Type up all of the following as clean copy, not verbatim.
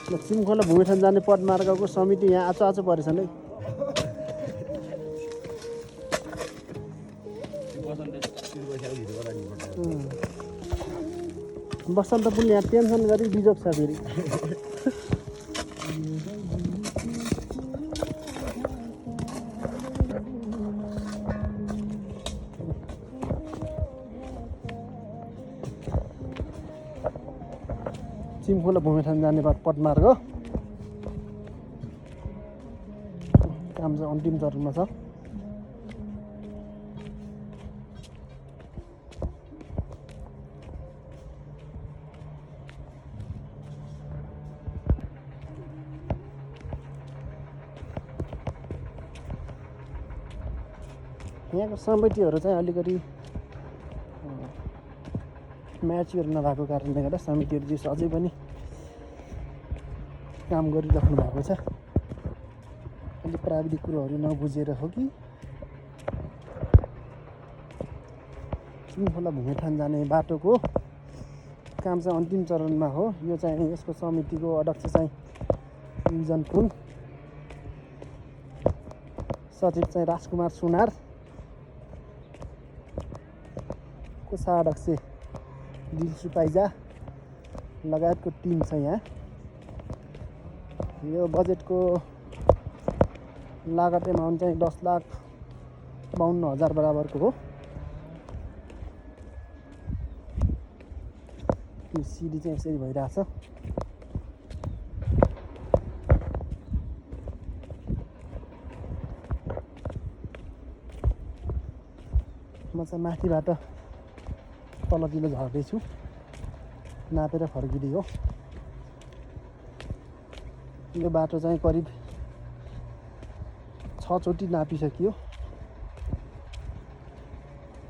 चिमखोला भूमिठान जाने पदमार्गको समिति यहाँ आचो आचो परेछन् है। बसन्तपुर यहाँ टेन्सन गरी बिजोग छ फेरि। चिमखोला भूमिठान जाने पदमार्ग काम चाहिँ अन्तिम चरणमा छ। यहाँको समितिहरू चाहिँ अलिकति म्याच्योर नभएको कारणले गर्दा समितिहरू चाहिँ अझै पनि काम गरिराख्नु भएको छ। अलिक प्राविधिक कुरोहरू नबुझेर हो कि चिमखोला भूमिठान जाने बाटोको काम चाहिँ अन्तिम चरणमा हो। यो चाहिँ यसको समितिको अध्यक्ष चाहिँ युजन पुन, सचिव चाहिँ राजकुमार सुनार, कोषाध्यक्ष दिलसु पाइजा लगायतको टिम छ यहाँ। यो बजेटको लागत एमाउन्ट चाहिँ 10,52,000 बराबरको हो। यो सिडी चाहिँ यसरी भइरहेछ। म चाहिँ माथिबाट तलतिर झर्दैछु, नापेर फर्किँदै हो। यो बाटो चाहिँ करिब 6 चोटि नापिसकियो।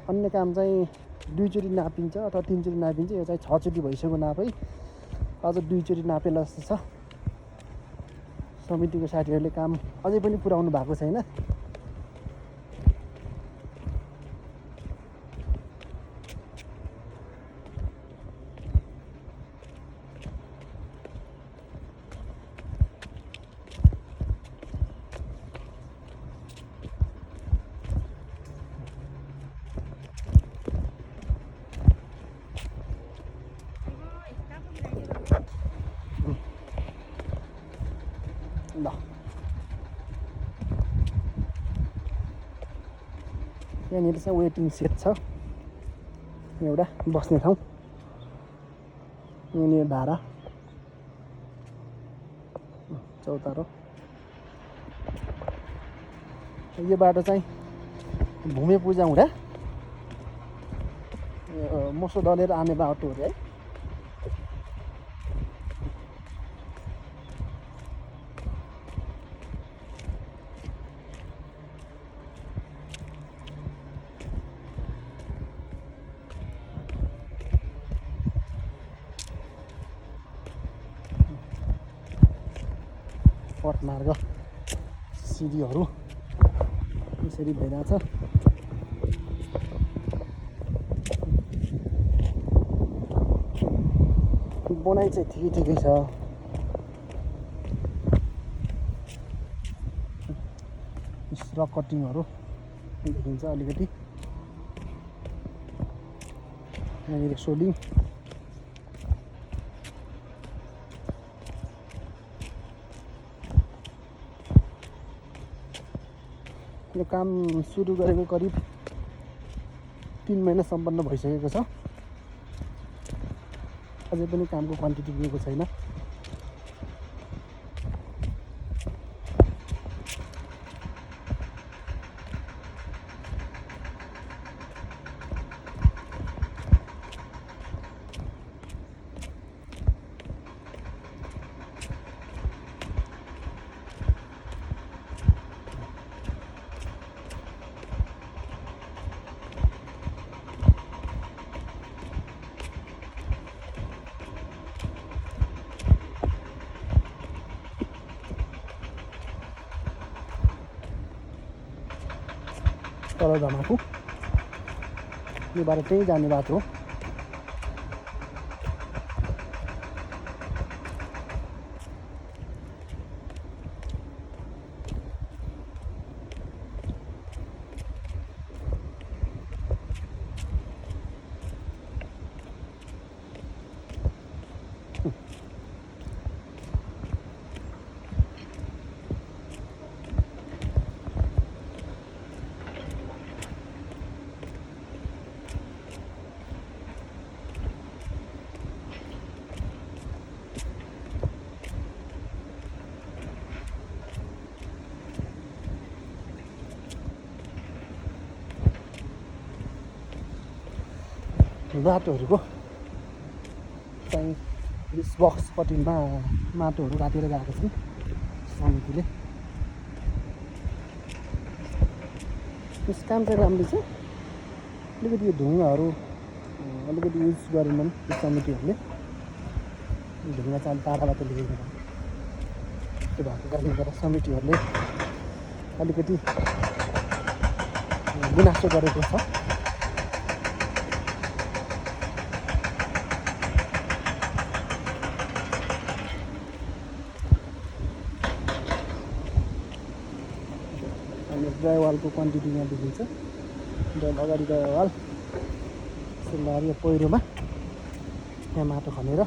अन्य काम चाहिँ 2 चोटि नापिन्छ अथवा 3 चोटि नापिन्छ। यो चाहिँ 6 चोटि भइसक्यो नापै, अझ 2 चोटि नापेला जस्तो छ। समितिको साथीहरूले काम अझै पनि पुर्याउनु भएको छैन। ल यहाँनिर चाहिँ वेटिङ सेट छ, एउटा बस्ने ठाउँ। यहाँनिर धारा चौतारो। यो बाटो चाहिँ भूमि पूजा हुँदा मोसो दलेर आने बाटो हो है। पदमार्ग सिडीहरू यसरी भइरहेछ। बनाइ चाहिँ ठिकै ठिकै छ। रक कटिङहरू देखिन्छ अलिकति। यहाँनिर सोलिङ, यो काम सुरु गरेको करिब 3 महिना सम्पन्न भइसकेको छ। अझै पनि कामको क्वान्टिटी दिएको छैन। तल धमाको यो बाटो त्यही जाने बाटो हो। बाटोहरूको चाहिँ यस बक्सपट्टिमा माटोहरू काटेर गएको छन् समितिले। यस काम चाहिँ राम्रो छ। अलिकति यो ढुङ्गाहरू अलिकति युज गरेनन् यो समितिहरूले। ढुङ्गा चाहिँ टाढाबाट लिएर त्यो भएको कारणले गर्दा समितिहरूले अलिकति गुनासो गरेको छ। अनि ड्राइवालको क्वान्टिटी यहाँ देखिन्छ। अगाडि ड्राइवाल यसो पहिरोमा यहाँ माटो खनेर